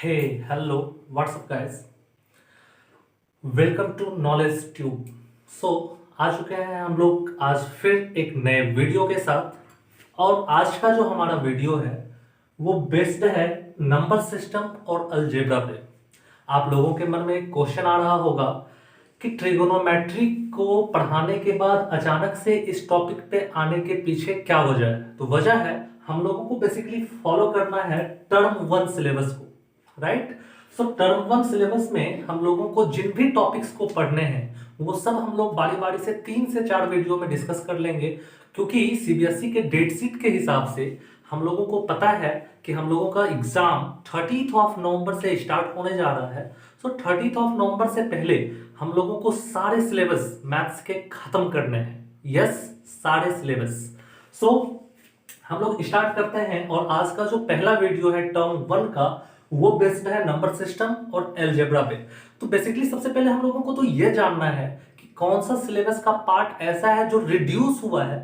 Hello what's up guys, welcome to Knowledge Tube. So आ चुके हैं हम लोग आज फिर एक नए वीडियो के साथ। और आज का जो हमारा वीडियो है वो बेस्ड है नंबर सिस्टम और अलजेब्रा पे। आप लोगों के मन में एक क्वेश्चन आ रहा होगा कि ट्रिगोनोमेट्री को पढ़ाने के बाद अचानक से इस टॉपिक पे आने के पीछे क्या वजह है। तो वजह है हम लोगों को बेसिकली फॉलो करना है टर्म वन सिलेबस को, राइट। सो टर्म वन सिलेबस में हम लोगों को जिन भी टॉपिक्स को पढ़ने हैं वो सब हम लोग बारी बारी से 3 से 4 वीडियो में डिस्कस कर लेंगे, क्योंकि सीबीएसई के डेट शीट के हिसाब से हम लोगों को पता है कि हम लोगों का एग्जाम 30 नवंबर से स्टार्ट होने जा रहा है। सो 30 नवंबर से पहले हम लोगों को सारे सिलेबस मैथ्स के खत्म करने हैं। यस, सारे सिलेबस। सो हम लोग स्टार्ट करते हैं और आज का जो पहला वीडियो है टर्म वन का वो बेस्ड है नंबर सिस्टम और अलजेब्रा पे। तो बेसिकली सबसे पहले हम लोगों को तो ये जानना है कि कौन सा सिलेबस का पार्ट ऐसा है जो रिड्यूस हुआ है,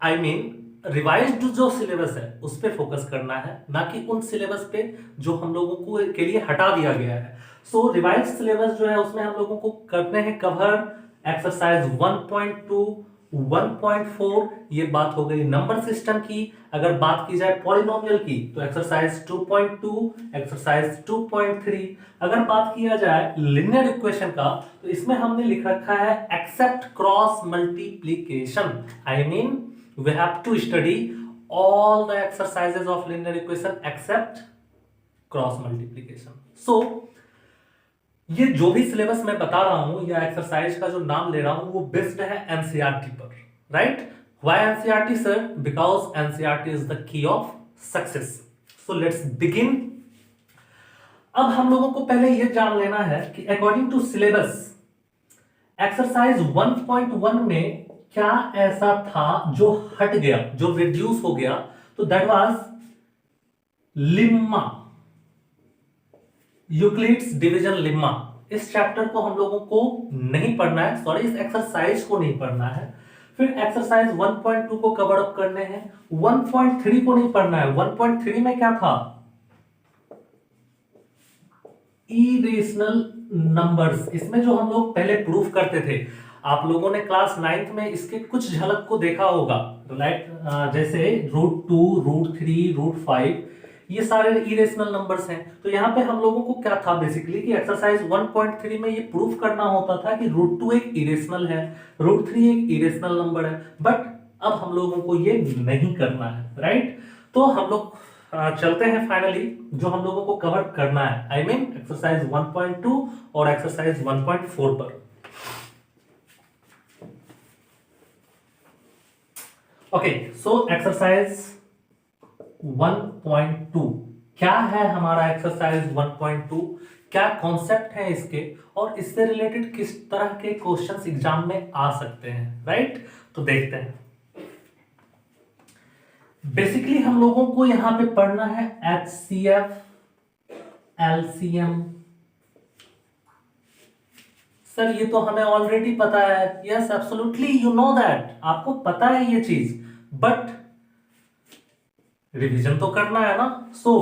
आई मीन रिवाइज्ड जो सिलेबस है उस पे फोकस करना है, ना कि उन सिलेबस पे जो हम लोगों को के लिए हटा दिया गया है। सो रिवाइज्ड सिलेबस जो है उसमें हम लोगों को करने हैं कवर एक्सरसाइज 1.2 1.4। ये बात हो गई नंबर सिस्टम की। अगर बात की जाए पॉलिनोमियल की तो एक्सरसाइज 2.2, एक्सरसाइज 2.3। अगर बात किया जाए लिनियर इक्वेशन का तो इसमें हमने लिख रखा है except cross multiplication, I mean we have to study all the exercises of linear equation except cross multiplication. So ये जो भी सिलेबस मैं बता रहा हूं या एक्सरसाइज का जो नाम ले रहा हूं वो बेस्ड है एनसीईआरटी पर, right. Why NCERT sir? Because NCERT is the key of success. So let's begin. अब हम लोगों को पहले ये जान लेना है कि अकॉर्डिंग टू सिलेबस एक्सरसाइज 1.1 में क्या ऐसा था जो हट गया, जो रिड्यूस हो गया। तो दैट वाज लिम्मा, यूक्लिड्स डिवीजन लिम्मा। इस चैप्टर को हम लोगों को नहीं पढ़ना है, सॉरी इस एक्सरसाइज को नहीं पढ़ना है। फिर एक्सरसाइज 1.2 को कवर अप करने हैं, 1.3 को नहीं पढ़ना है। 1.3 में क्या था? Irrational numbers. इसमें जो हम लोग पहले प्रूफ करते थे, आप लोगों ने क्लास 9th में इसके कुछ झलक को देखा होगा, राइट। जैसे √2, √3, √5 ये सारे इरेशनल नंबर्स हैं। तो यहाँ पे हम लोगों को क्या था बेसिकली कि एक्सरसाइज 1.3 में ये प्रूफ करना होता था कि √2 एक इरेशनल है, √3 एक इरेशनल नंबर है। बट अब हम लोगों को ये नहीं करना है, राइट। तो हम लोग चलते हैं फाइनली जो हम लोगों को कवर करना है, आई मीन एक्सरसाइज 1.2 और एक्सरसाइज 1.4 पर। ओके, सो एक्सरसाइज 1.2 क्या है हमारा? एक्सरसाइज 1.2 क्या कॉन्सेप्ट है इसके और इससे रिलेटेड किस तरह के क्वेश्चंस एग्जाम में आ सकते हैं, राइट। तो देखते हैं। बेसिकली हम लोगों को यहां पे पढ़ना है HCF, LCM। सर ये तो हमें ऑलरेडी पता है। Yes absolutely, you know that, आपको पता है ये चीज, बट रिवीजन तो करना है ना। सो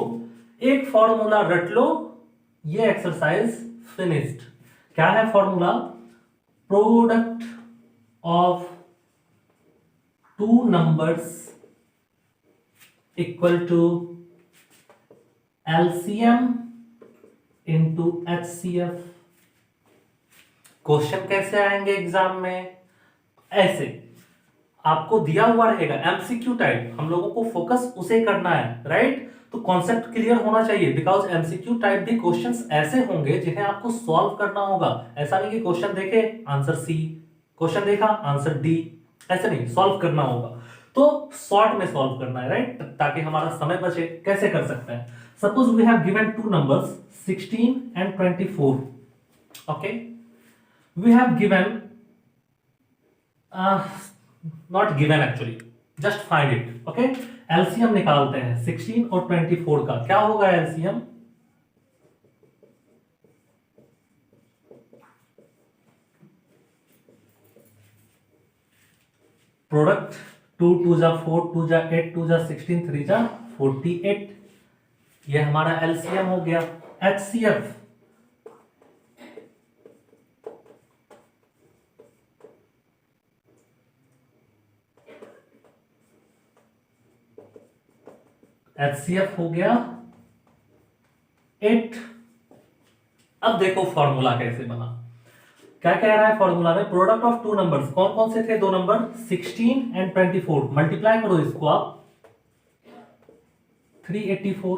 एक फॉर्मूला रट लो, ये एक्सरसाइज फिनिश्ड। क्या है formula? Product of two numbers equal to LCM into HCF। Question कैसे आएंगे एग्जाम में? ऐसे आपको दिया हुआ रहेगा एमसीक्यू टाइप, हम लोगों को फोकस उसे करना है, राइट। तो कॉन्सेप्ट क्लियर होना चाहिए, बिकॉज एमसीक्यू टाइप भी क्वेश्चंस ऐसे होंगे जिन्हें आपको सॉल्व करना होगा। ऐसा नहीं कि क्वेश्चन देखे आंसर सी, क्वेश्चन देखा आंसर डी, ऐसे नहीं, सॉल्व करना होगा। तो शॉर्ट में सॉल्व करना है, राइट, ताकि हमारा समय बचे। कैसे कर सकते हैं? Suppose we have given two numbers 16 and 24। Okay, we have given not given actually, just find it. Okay, LCM निकालते हैं 16 और 24 का। क्या होगा एलसीएम? प्रोडक्ट 2 2 जा 4, 2 जा 8, 2 जा 16, 3 जा 48। ये हमारा एलसीएम हो गया। एचसीएफ, एचसीएफ हो गया 8। अब देखो फॉर्मूला कैसे बना। क्या कह रहा है फॉर्मूला में, प्रोडक्ट ऑफ टू नंबर्स, कौन कौन से थे दो नंबर, 16 एंड 24, मल्टीप्लाई करो इसको आप 384।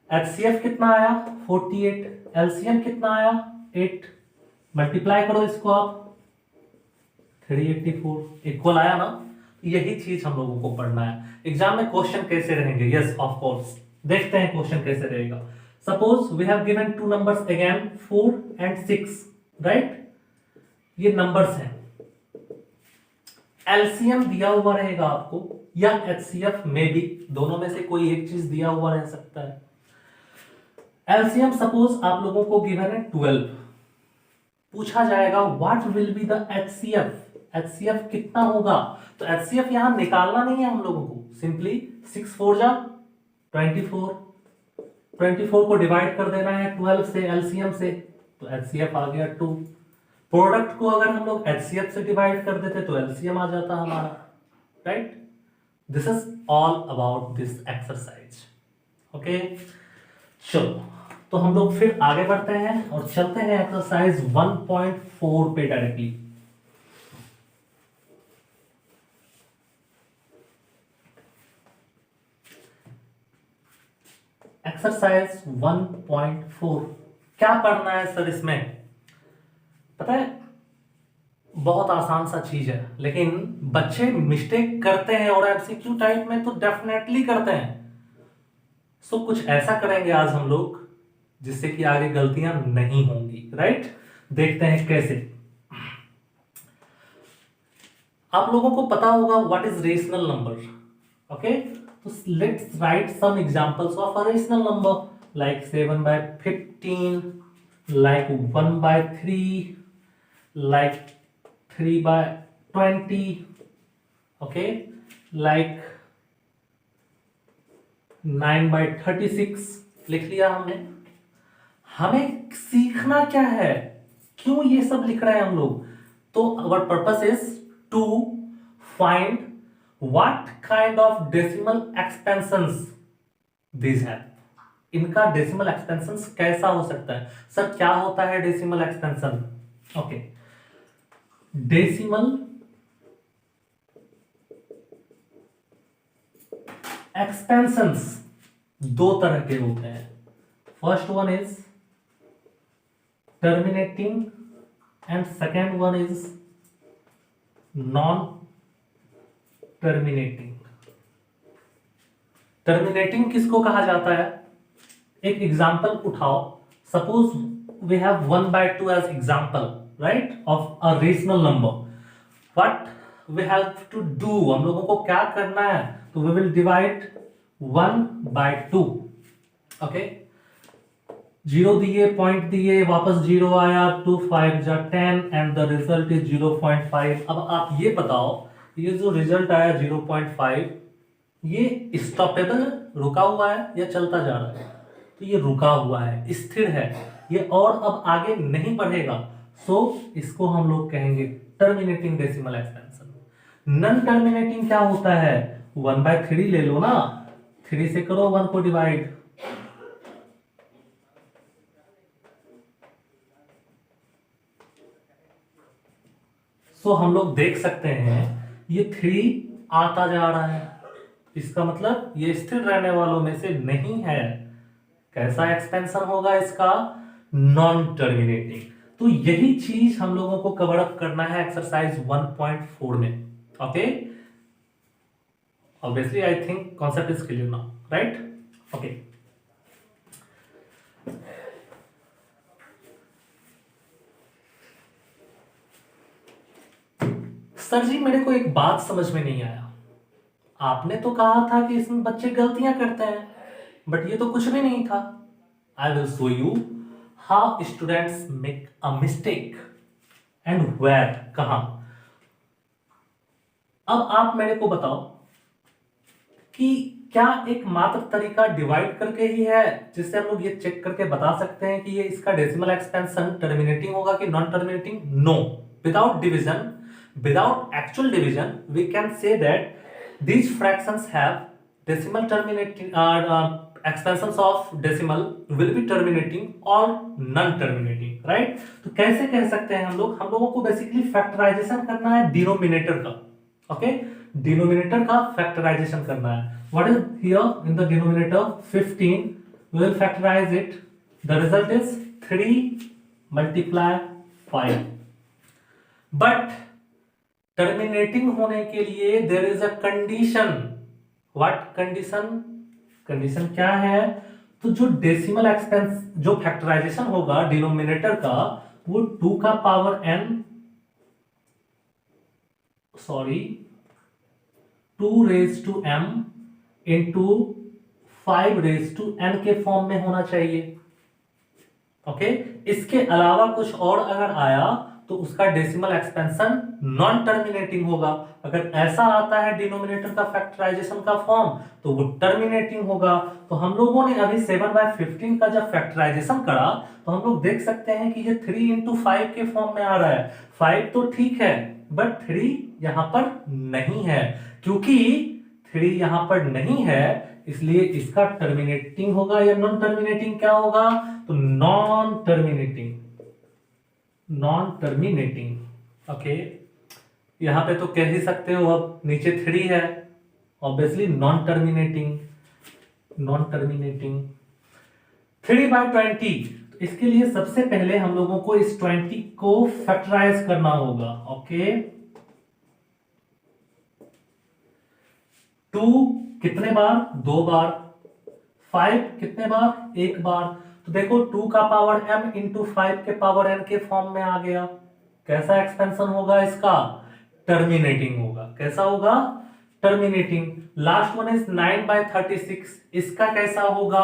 एचसीएफ कितना आया 48, एलसीएम कितना आया 8, मल्टीप्लाई करो इसको आप 384, इक्वल आया ना। यही चीज हम लोगों को पढ़ना है। एग्जाम में क्वेश्चन कैसे रहेंगे, यस ऑफ कोर्स, देखते हैं क्वेश्चन कैसे रहेगा। Suppose we have given two numbers again 4 and 6, right, ये नंबर्स हैं। एलसीएम दिया हुआ रहेगा आपको या एचसीएफ में भी, दोनों में से कोई एक चीज दिया हुआ रह सकता है। एलसीएम सपोज आप लोगों को गिवन है 12, पूछा जाएगा what will be the HCF, HCF कितना होगा। तो एचसीएफ यहां निकालना नहीं है हम लोगों को, सिंपली 6 4 जा 24, 24 को डिवाइड कर देना है 12 से, एलसीएम से, तो एचसीएफ आ गया 2। प्रोडक्ट को अगर हम लोग एचसीएफ से डिवाइड कर देते तो एलसीएम आ जाता हमारा, right. This is all about this exercise, okay. चलो तो हम लोग फिर आगे बढ़ते हैं और चलते हैं एक्सरसाइज 1.4 पे डायरेक्टली। एक्सरसाइज 1.4 क्या पढ़ना है सर इसमें, पता है बहुत आसान सा चीज है, लेकिन बच्चे मिस्टेक करते हैं और एमसीक्यू टाइप में तो डेफिनेटली करते हैं। सो कुछ ऐसा करेंगे आज हम लोग जिससे कि आगे गलतियां नहीं होंगी, राइट। देखते हैं कैसे। आप लोगों को पता होगा what is rational number, okay. तो let's write some examples of a rational number, like 7/15, like 1/3, like 3/20, okay, like 9/36। लिख लिया हमने। हमें सीखना क्या है, क्यों ये सब लिख रहे हैं हम लोग, तो our purpose is to find what kind of decimal expansions this है। इनका डेसिमल एक्सपेंशंस कैसा हो सकता है। सर क्या होता है decimal expansion, okay. Decimal expansions दो तरह के होते हैं। First one is terminating and second one is non terminating. Terminating किसको कहा जाता है, एक एग्जांपल उठाओ। Suppose we have 1/2 as example, right, of a rational number. What we have to do, हम लोगों को क्या करना है, तो वी विल डिवाइड 1/2, ओके। 0 दिए, पॉइंट दिए, वापस 0 आया, 2 5 जा 10 एंड द रिजल्ट इज 0.5। अब आप ये बताओ, ये जो रिजल्ट आया 0.5, ये स्टॉपेबल रुका हुआ है या चलता जा रहा है, तो ये रुका हुआ है, स्थिर है, ये और अब आगे नहीं बढ़ेगा। सो इसको हम लोग कहेंगे terminating decimal expansion. Non terminating क्या होता है, 1/3 ले लो ना, 3 से करो 1 को डिवाइड, सो हम लोग देख सकते हैं ये 3 आता जा रहा है, इसका मतलब ये स्थिर रहने वालों में से नहीं है। कैसा एक्सपेंशन होगा इसका, नॉन टर्मिनेटिंग। तो यही चीज हम लोगों को कवर अप करना है एक्सरसाइज 1.4 में, okay. Obviously I think concept is clear now, right, okay. Sir ji मेरे को एक बात समझ में नहीं आया, आपने तो कहा था कि इसमें बच्चे गलतियां करते हैं, बट ये तो कुछ भी नहीं था। I will show you how students make a mistake and where, कहां। अब आप मेरे को बताओ, कि क्या एक मात्र तरीका डिवाइड करके ही है जिससे हम लोग ये चेक करके बता सकते हैं कि ये इसका डेसिमल एक्सपेंशन टर्मिनेटिंग होगा कि non terminating? No, without division, without actual division we can say that these fractions have decimal terminating expansions of decimal will be terminating or non terminating, right? तो कैसे कह सकते हैं हम लोगों को बेसिकली फैक्टराइजेशन करना है डिनोमिनेटर का, ओके? डिनोमिनेटर का फैक्टराइजेशन करना है. What is here in the denominator? 15. we will factorize it. The result is 3 multiply 5. but terminating होने के लिए there is a condition. What condition? Condition क्या है? तो जो डेसिमल एक्सपेंस, जो फैक्टराइजेशन होगा डिनोमिनेटर का, वो 2 का power n, sorry 2 raise to m into 5 raise to n के फॉर्म में होना चाहिए, ओके? इसके अलावा कुछ और अगर आया तो उसका डेसिमल एक्सपेंशन नॉन टर्मिनेटिंग होगा. अगर ऐसा आता है डिनोमिनेटर का फैक्टराइजेशन का फॉर्म तो वो टर्मिनेटिंग होगा. तो हम लोगों ने अभी 7/15 का जब फैक्टराइजेशन करा तो हम लोग देख सकते हैं कि ये 3 इंटू 5 के फॉर्म में आ रहा है. 5 तो ठीक है बट 3 यहां पर नहीं है. क्योंकि 3 यहां पर नहीं है इसलिए इसका टर्मिनेटिंग होगा या नॉन टर्मिनेटिंग? क्या होगा? तो non terminating. Non terminating, okay? यहां पे तो कह ही सकते हो, अब नीचे 3 है, obviously non terminating. Non terminating 3/20. तो इसके लिए सबसे पहले हम लोगों को इस 20 को फैक्टराइज करना होगा, ओके? 2 कितने बार? 2 बार. 5 कितने बार? 1 बार. तो देखो 2 का पावर m इंटू 5 के पावर n के फॉर्म में आ गया. कैसा एक्सपेंशन होगा इसका? टर्मिनेटिंग होगा. कैसा होगा? टर्मिनेटिंग. Last one is 9/36. इसका कैसा होगा?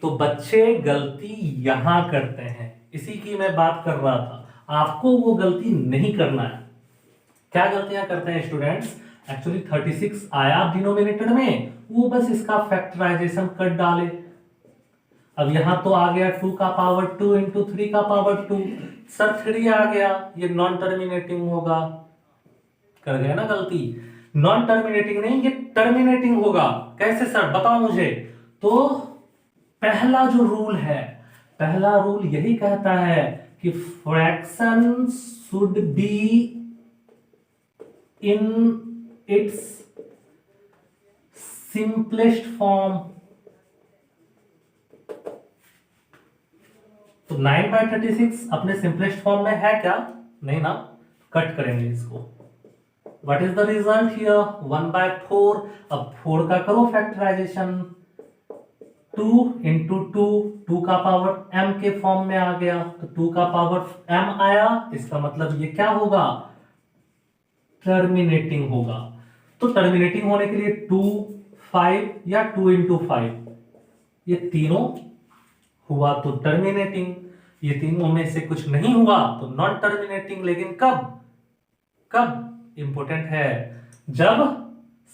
तो बच्चे गलती यहां करते हैं, इसी की मैं बात कर रहा था. आपको वो गलती नहीं करना है. क्या गलतियां करते हैं स्टूडेंट्स? एक्चुअली 36 आया डिनोमिनेटर में, वो बस इसका फैक्टराइजेशन कर डाले. अब यहां तो आ गया 2 का पावर 2 इंटू 3 का पावर 2. सर 3 आ गया, ये नॉन टर्मिनेटिंग होगा. कर गए ना गलती? नॉन टर्मिनेटिंग नहीं, ये टर्मिनेटिंग होगा. कैसे सर, बताओ मुझे. तो पहला जो रूल है, पहला रूल यही कहता है कि fraction should be in its simplest form. तो 9/36 अपने सिंपलेस्ट फॉर्म में है क्या? नहीं ना. कट करेंगे इसको. What is the result here? 1/4. अब 4 का करो फैक्टराइजेशन. 2 इंटू 2 का पावर m के फॉर्म में आ गया. तो 2 का पावर m आया, इसका मतलब ये क्या होगा? टर्मिनेटिंग होगा. तो टर्मिनेटिंग होने के लिए 2, 5 या 2 इंटू 5, ये तीनों हुआ तो टर्मिनेटिंग. ये तीनों में से कुछ नहीं हुआ तो नॉन टर्मिनेटिंग. लेकिन कब? कब इंपॉर्टेंट है? जब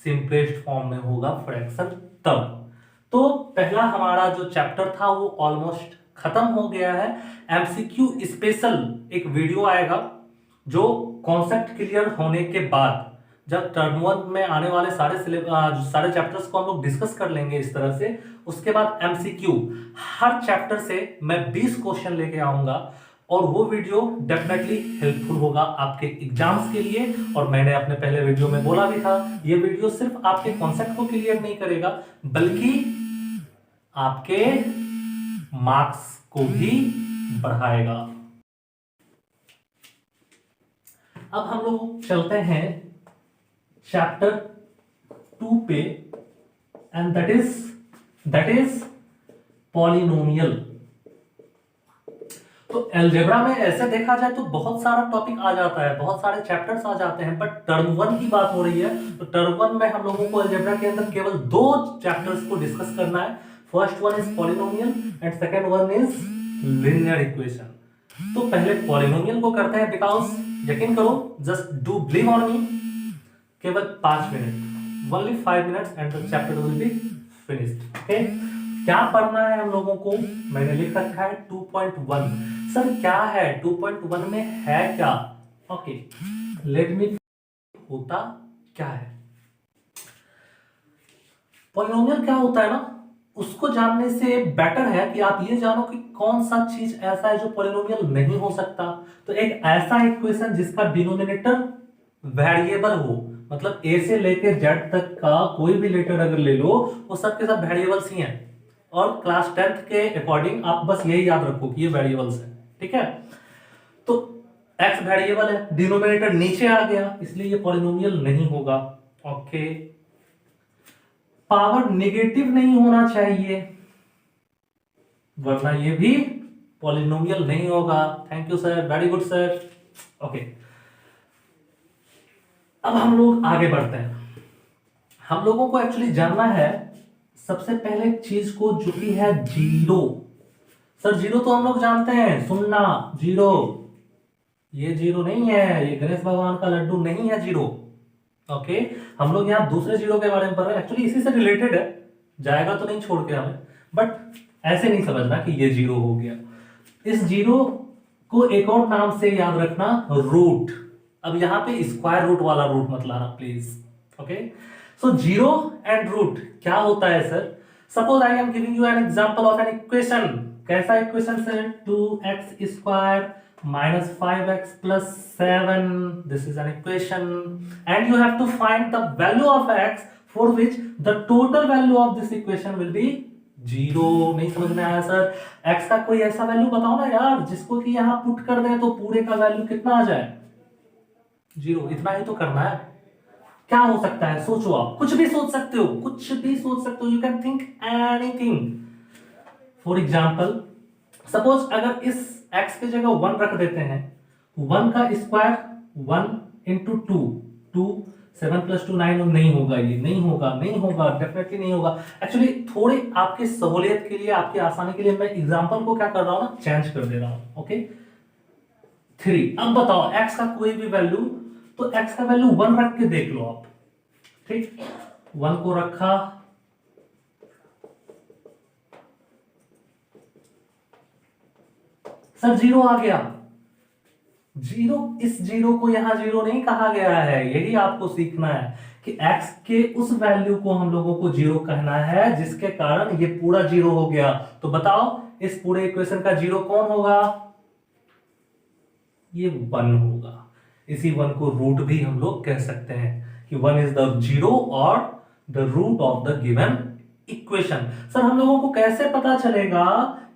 सिंपलेस्ट फॉर्म में होगा फ्रैक्शन, तब. तो पहला हमारा जो चैप्टर था वो ऑलमोस्ट खत्म हो गया है. एमसीक्यू स्पेशल एक वीडियो आएगा जो कॉन्सेप्ट क्लियर होने के बाद, जब टर्म 1 में आने वाले सारे चैप्टर्स को हम लोग डिस्कस कर लेंगे इस तरह से. उसके बाद एमसीक्यू, हर चैप्टर से मैं 20 क्वेश्चन लेके आऊंगा और वो वीडियो डेफिनेटली हेल्पफुल होगा आपके एग्जाम्स के लिए. और मैंने अपने पहले वीडियो में बोला भी था, ये वीडियो सिर्फ आपके कॉन्सेप्ट को क्लियर नहीं करेगा बल्कि आपके मार्क्स को भी बढ़ाएगा. अब हम लोग चलते हैं चैप्टर 2 पे, एंड दैट इज पॉलिनोमियल. तो अलजेब्रा में ऐसे देखा जाए तो बहुत सारा टॉपिक आ जाता है, बहुत सारे चैप्टर्स आ जाते हैं, बट टर्म 1 की बात हो रही है तो टर्म 1 में हम लोगों को अलजेब्रा के अंदर केवल 2 चैप्टर्स को डिस्कस करना है. First one is polynomial and second one is linear equation. तो पहले पॉलिनोमियल को करते हैं, बिकॉज यकीन करो, just do believe on me, केवल 5 minute only 5 minutes and the chapter will be finished. Okay, क्या पढ़ना है हम लोगों को? मैंने लिख रखा है 2.1. सर क्या है 2.1 में है क्या? ओके, लेट मी, होता क्या है पॉलिनोमियल, क्या होता है ना, उसको जानने से बेटर है कि आप ये जानो कि कौन सा चीज ऐसा है जो पॉलिनोमियल नहीं हो सकता. तो एक ऐसा इक्वेशन जिसका डिनोमिनेटर वेरिएबल हो, मतलब ए से लेके जेड तक का कोई भी लेटर अगर ले लो वो सब के सब वेरिएबल्स ही हैं. और क्लास 10th के अकॉर्डिंग आप बस यही याद रखो कि ये वेरिएबल्स हैं. ठीक है, तो एक्स वेरिएबल है, डिनोमिनेटर नीचे आ गया, इसलिए ये पॉलिनोमियल नहीं होगा. ओके, पावर नेगेटिव नहीं होना चाहिए वरना ये भी पॉलिनोमियल नहीं होगा. Thank you sir, very good sir. Okay, अब हम लोग आगे बढ़ते हैं. हम लोगों को एक्चुअली जानना है सबसे पहले चीज को जो कि है जीरो. सर जीरो तो हम लोग जानते हैं, सुनना, जीरो, ये जीरो नहीं है, ये गणेश भगवान का लड्डू नहीं है जीरो. ओके, हम लोग यहाँ दूसरे जीरो के बारे में पढ़ रहे हैं, एक्चुअली इसी से रिलेटेड है, जाएगा तो नहीं छोड़ के हमें, बट ऐसे नहीं समझना कि ये जीरो हो गया. इस जीरो को एक और नाम से याद रखना, रूट. अब यहाँ पे स्क्वायर रूट वाला रूट मत लाना please. Okay, so zero and root क्या होता है sir? Suppose I am giving you an example of an equation. कैसा equation sir? 2x square minus 5x plus 7. This is an equation and you have to find the value of x for which the total value of this equation will be 0. नहीं समझ में आया sir? x का कोई ऐसा value बताओ ना यार जिसको कि यहाँ पुट कर दें तो पूरे का वैल्यू कितना आ जाए? 0. इतना ही तो करना है. क्या हो सकता है सोचो, आप कुछ भी सोच सकते हो, कुछ भी सोच सकते हो. You can think anything. For example, suppose अगर इस x की जगह 1 रख देते हैं, 1 का स्क्वायर 1 इंटू 2, 2, 7 प्लस 2 9. नहीं होगा, ये नहीं होगा, नहीं होगा, डेफिनेटली नहीं होगा. एक्चुअली थोड़ी आपकी सहूलियत के लिए, आपकी आसानी के लिए मैं एग्जांपल को क्या कर रहा हूं ना, चेंज कर दे रहा हूं. ओके, 3. अब बताओ x का कोई भी वैल्यू, तो x का वैल्यू 1 रख के देख लो आप. ठीक, 1 को रखा, सर 0 आ गया. जीरो, इस जीरो को यहां जीरो नहीं कहा गया है, यही आपको सीखना है कि x के उस वैल्यू को हम लोगों को जीरो कहना है जिसके कारण ये पूरा जीरो हो गया. तो बताओ इस पूरे इक्वेशन का जीरो कौन होगा? ये 1 होगा. इसी 1 को रूट भी हम लोग कह सकते हैं कि 1 इज द जीरो और the root of the given equation. Sir हम लोगों को कैसे पता चलेगा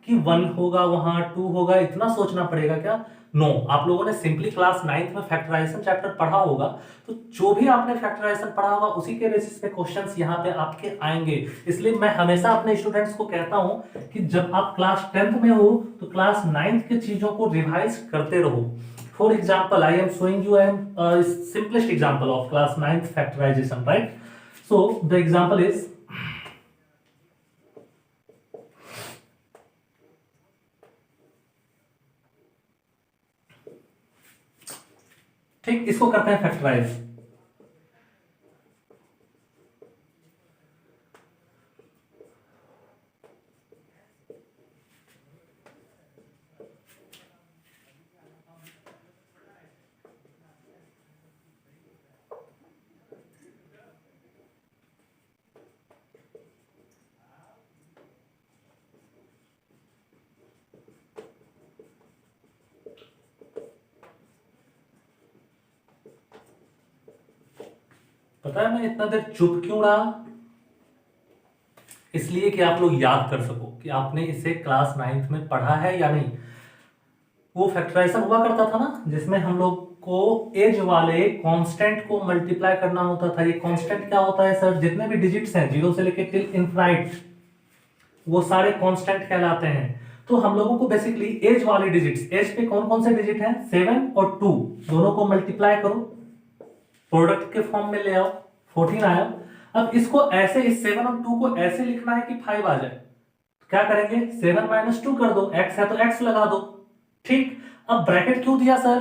कि 1 होगा वहां, 2 होगा, इतना सोचना पड़ेगा क्या? नो, आप लोगों ने सिंपली क्लास 9th में फैक्टराइजेशन चैप्टर पढ़ा होगा, तो जो भी आपने फैक्टराइजेशन पढ़ा होगा उसी के बेसिस पे क्वेश्चंस यहाँ पे आपके आएंगे. इसलिए मैं हमेशा अपने स्टूडेंट्स को कहता हूं कि जब आप क्लास 10th में हो तो क्लास 9th की चीजों को रिवाइज करते रहो. For example, I am showing you simplest example of class 9th factorization, right? So the example is, ठीक, इसको करते हैं फैक्टराइज. पता है मैं इतना देर चुप क्यों रहा? इसलिए कि आप लोग याद कर सको कि आपने इसे क्लास 9th में पढ़ा है या नहीं. वो फैक्टराइजेशन हुआ करता था ना जिसमें हम लोग को एज वाले कांस्टेंट को मल्टीप्लाई करना होता था. ये कांस्टेंट क्या होता है सर? जितने भी डिजिट्स हैं 0 से लेकर टिल इनफाइनाइट, वो सारे कांस्टेंट कहलाते हैं. तो हम लोगों को बेसिकली एज वाले डिजिट्स, एज पे कौन कौन से डिजिट हैं? 7 और 2, दोनों को मल्टीप्लाई करो, प्रोडक्ट के फॉर्म में ले आओ, 14 आया. अब इसको ऐसे, इस 7 और 2 को ऐसे लिखना है कि 5 आ जाए. क्या करेंगे? 7 माइनस 2 कर दो, x है तो x लगा दो. ठीक, अब ब्रैकेट क्यों दिया सर?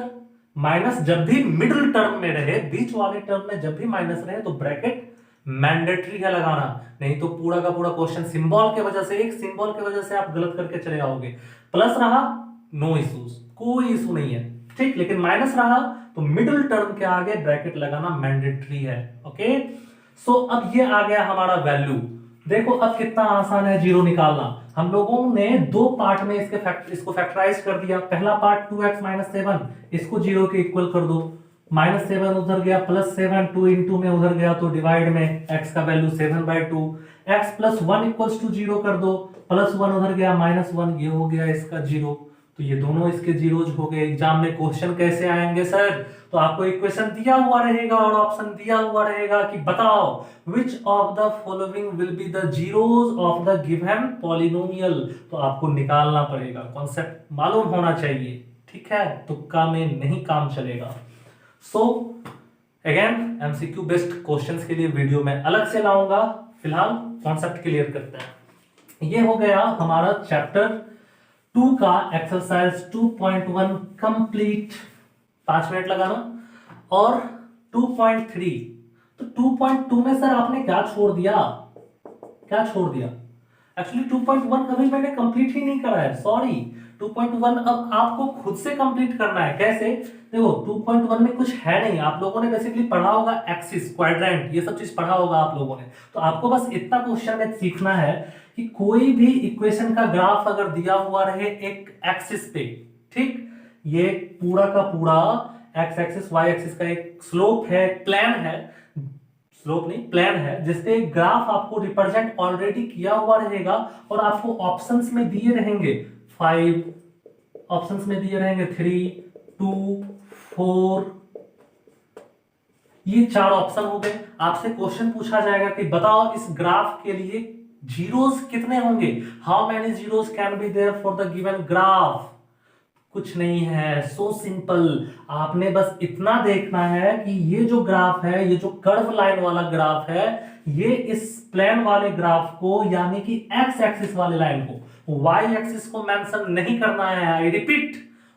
माइनस जब भी मिडिल टर्म में रहे, बीच वाले टर्म में जब भी माइनस रहे तो ब्रैकेट मैंडेटरी है लगाना, नहीं तो पूरा का पूरा क्वेश्चन सिंबल के वजह से, एक सिंबल के वजह से आप गलत करके चले आओगे। प्लस रहा नो इश्यूज, कोई इशू नहीं है, ठीक। लेकिन माइनस रहा तो मिडिल टर्म के आगे ब्रैकेट लगाना मैंडेटरी है। ओके, सो अब ये आ गया हमारा वैल्यू। देखो अब कितना आसान है जीरो निकालना। हम लोगों ने दो पार्ट में इसको फैक्टराइज कर दिया। पहला पार्ट 2x माइनस 7, इसको जीरो के इक्वल कर दो। -7 उधर गया, +7 2 इंटू में उधर गया तो डिवाइड में x का value 7/2, x plus 1 equals to zero कर दो, +1 उधर गया, -1 ये हो गया इसका जीरो। तो ये दोनों इसके जीरोज हो गए। एग्जाम में क्वेश्चन कैसे आएंगे सर? तो आपको इक्वेशन दिया हुआ रहेगा और ऑप्शन दिया हुआ रहेगा कि बताओ which of the following will be the zeros of the given polynomial. तो आपको निकालना पड़ेगा, कॉन्सेप्ट मालूम होना चाहिए, ठीक है? तुक्का में नहीं काम चलेगा। So again MCQ based questions के लिए वीडियो में अलग से लाऊंगा, फिलहाल कॉन्सेप्ट क्लियर करते हैं। ये हो गया हमारा चैप्टर 2 का एक्सरसाइज 2.1 कंप्लीट। 5 मिनट लगाना। और 2.3, तो 2.2 में सर आपने क्या छोड़ दिया? क्या छोड़ दिया? एक्चुअली 2.1 कभी मैंने कंप्लीट ही नहीं करा है, सॉरी। 2.1 अब आपको खुद से कंप्लीट करना है। कैसे? देखो 2.1 में कुछ है नहीं, आप लोगों ने बेसिकली पढ़ा होगा एक्सिस, क्वाड्रेंट, ये सब चीज पढ़ा होगा आप लोगों ने। तो आपको बस इतना क्वेश्चन में सीखना है कि कोई भी इक्वेशन का ग्राफ अगर दिया हुआ रहे एक एक्सिस पे, ठीक, ये पूरा का पूरा एक्स एक्सिस वाई एक्सिस का एक स्लोप है, प्लेन है, स्लोप नहीं प्लेन है, जिसपे ग्राफ आपको रिप्रेजेंट ऑलरेडी किया हुआ रहेगा और आपको ऑप्शंस में दिए रहेंगे 5, ऑप्शंस में दिए रहेंगे 3, 2, 4, ये 4 ऑप्शन हो गए। आपसे क्वेश्चन पूछा जाएगा कि बताओ इस ग्राफ के लिए जीरोस कितने होंगे, how many zeros can be there for the given graph. कुछ नहीं है, सो सिंपल। आपने बस इतना देखना है कि ये जो ग्राफ है, ये जो कर्व लाइन वाला ग्राफ है, ये इस प्लेन वाले ग्राफ को यानी कि एक्स एक्सिस वाले लाइन को, वाई एक्सिस को मेंशन नहीं करना है। आई रिपीट,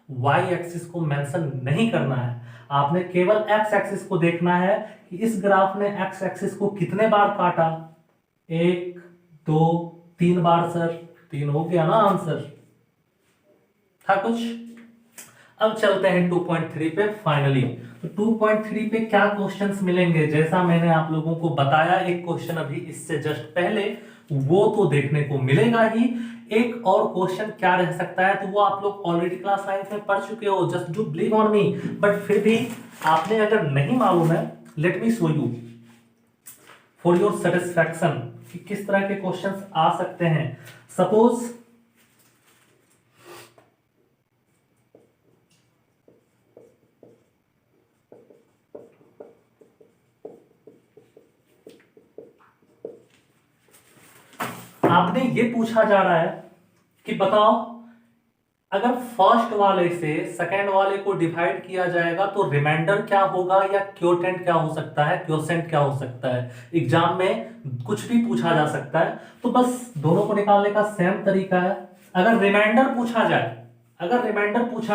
वाई एक्सिस को मेंशन नहीं करना है। आपने केवल एक्स एक्सिस को देखना है कि इस ग्राफ ने एक्स एक्सिस को कितने बार काटा। 1, 2, 3 बार सर, 3 हो गया ना आंसर, था कुछ। अब चलते हैं 2.3 पे फाइनली। तो 2.3 पे क्या क्वेश्चंस मिलेंगे, जैसा मैंने आप लोगों को बताया एक क्वेश्चन अभी इससे जस्ट पहले, वो तो देखने को मिलेगा ही। एक और क्वेश्चन क्या रह सकता है, तो वो आप लोग ऑलरेडी क्लास 9 में पढ़ चुके हो, just do believe on me. But फिर भी आपने अगर नहीं मालूम है, let me show you for your satisfaction कि किस तरह के क्वेश्चंस आ सकते हैं। सपोज आपने ये पूछा जा रहा है कि बताओ अगर फर्स्ट वाले से सेकंड वाले को डिवाइड किया जाएगा तो रिमाइंडर क्या होगा, या क्वोटेंट क्या हो सकता है, क्वोशेंट क्या हो सकता है। एग्जाम में कुछ भी पूछा जा सकता है, तो बस दोनों को निकालने का सेम तरीका है। अगर रिमाइंडर पूछा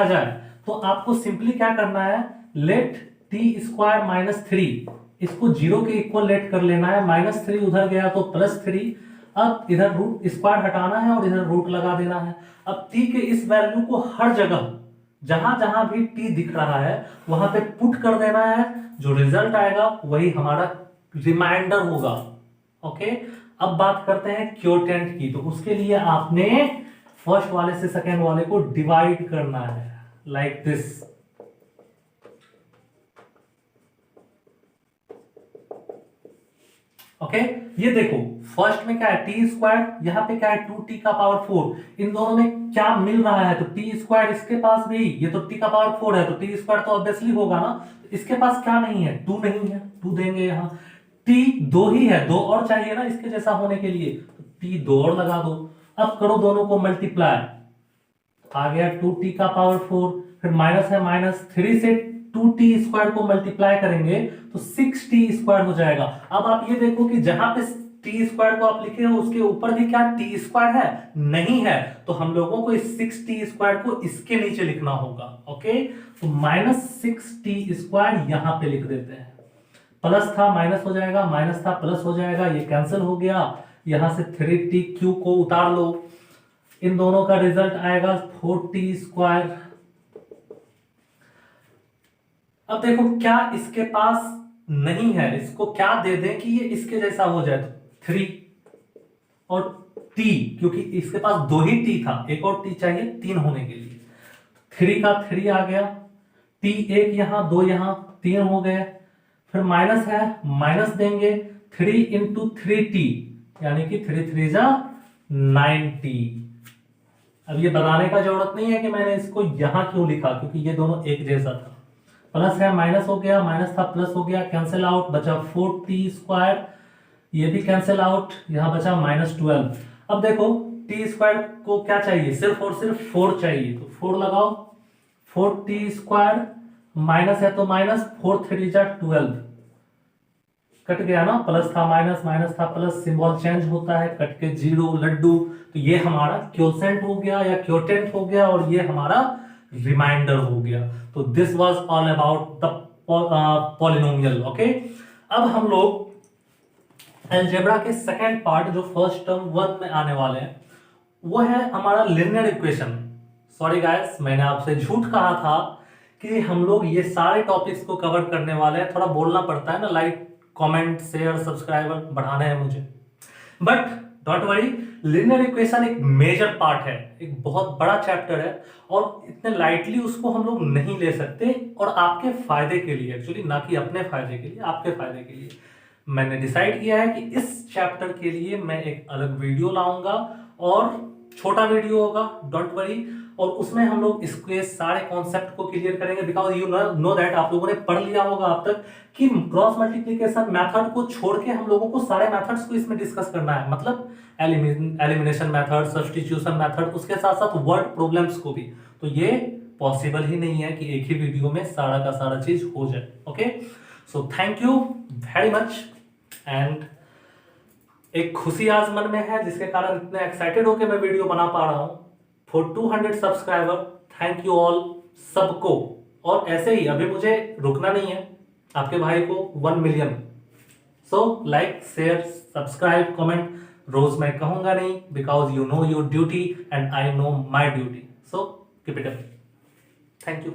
जाए, तो आपको सिंपली क्या करना है, लेट t² - 3, इसको जीरो के इक्वल लेट कर लेना है। -3 उधर गया तो +3, अब इधर रूट स्क्वायर हटाना है और इधर रूट लगा देना है। अब t के इस वैल्यू को हर जगह जहां जहां भी t दिख रहा है वहां पे पुट कर देना है, जो रिजल्ट आएगा वही हमारा रिमाइंडर होगा। ओके, अब बात करते हैं क्वोटेंट की। तो उसके लिए आपने फर्स्ट वाले से सेकेंड वाले को डिवाइड करना है, लाइक दिस। ओके, ये देखो फर्स्ट में क्या है t², यहां पे क्या है 2t⁴। इन दोनों में क्या मिल रहा है, तो t² इसके पास भी, ये तो t⁴ है तो t² तो ऑब्वियसली होगा ना। इसके पास क्या नहीं है, 2 नहीं है, 2 देंगे यहाँ। t 2 ही है, 2 और चाहिए ना इसके जैसा होने के लिए, तो t 2 और लगा दो। अब करो दोनों को मल्टीप्लाई, आ गया 2t⁴, फिर माइनस है -3 से 2t² को मल्टीप्लाई करेंगे तो 6t² हो जाएगा। अब आप ये देखो कि जहां पे t² को आप लिखे हो उसके ऊपर भी क्या t² है, नहीं है, तो हम लोगों को इस 6t² को इसके नीचे लिखना होगा। ओके, तो -6t² यहां पे लिख देते हैं, प्लस था माइनस हो जाएगा, माइनस था प्लस हो जाएगा, ये कैंसिल हो गया। यहां से 3t³ को उतार लो, इन दोनों का रिजल्ट आएगा 4t²। अब देखो क्या इसके पास नहीं है, इसको क्या दे दें कि ये इसके जैसा हो जाए, तो 3 और t, क्योंकि इसके पास 2 ही t था, एक और t चाहिए 3 होने के लिए। 3 का 3 आ गया, t एक यहां 2 यहां 3 हो गए। फिर माइनस है, माइनस देंगे 3 इंटू 3t, यानी कि 3 3 जा 9t। अब ये बताने का जरूरत नहीं है कि मैंने इसको यहां क्यों लिखा, क्योंकि ये दोनों एक जैसा था। प्लस है माइनस हो गया, माइनस था प्लस हो गया, कैंसिल आउट, बचा 4t²। ये भी कैंसिल आउट, यहां बचा -12। अब देखो t² को क्या चाहिए, सिर्फ और सिर्फ 4 चाहिए, तो 4 लगाओ, 4t², माइनस है तो माइनस, 4 3 जा 12, कट गया ना, प्लस था माइनस, माइनस था प्लस, सिंबल चेंज होता है, कट के 0 लड्डू। तो ये हमारा क्वोशेंट हो गया या क्वोटेंट हो गया, और ये हमारा रिमाइंडर हो गया। तो this was all about the polynomial. Okay, अब हम लोग अलजेब्रा के सेकंड पार्ट, जो फर्स्ट टर्म 1 में आने वाले हैं, वो है हमारा लिनियर इक्वेशन। सॉरी गाइस, मैंने आपसे झूठ कहा था कि हम लोग ये सारे टॉपिक्स को कवर करने वाले हैं। थोड़ा बोलना पड़ता है ना, लाइक कमेंट शेयर सब्सक्राइबर बढ़ाने हैं मुझे, but don't worry, linear equation एक मेजर पार्ट है, एक बहुत बड़ा चैप्टर है, और इतने लाइटली उसको हम लोग नहीं ले सकते। और आपके फायदे के लिए एक्चुअली, ना कि अपने फायदे के लिए, आपके फायदे के लिए मैंने डिसाइड किया है कि इस चैप्टर के लिए मैं एक अलग वीडियो लाऊंगा, और छोटा वीडियो होगा, डोंट वरी। और उसमें हम लोग इसके सारे कॉन्सेप्ट को क्लियर करेंगे, बिकॉज यू नो दैट, आप लोगों ने पढ़ लिया होगा अब तक कि क्रॉस मल्टीप्लिकेशन मेथड को छोड़ के हम लोगों को सारे मेथड्स को इसमें डिस्कस करना है, मतलब एलिमिनेशन मेथड, सब्स्टिट्यूशन मेथड, उसके साथ साथ वर्ड प्रॉब्लम्स को भी। तो ये पॉसिबल ही नहीं है कि एक ही वीडियो में सारा का सारा चीज हो जाए। Okay, so thank you very much. And एक खुशी आज मन में है, जिसके कारण इतने एक्साइटेड होकर मैं वीडियो बना पा रहा हूं। For 200 subscriber, thank you all सबको। और ऐसे ही अभी मुझे रुकना नहीं है, आपके भाई को 1 million. So like share subscribe comment, रोज मैं कहूंगा नहीं, because you know your duty and I know my duty. So keep it up, thank you.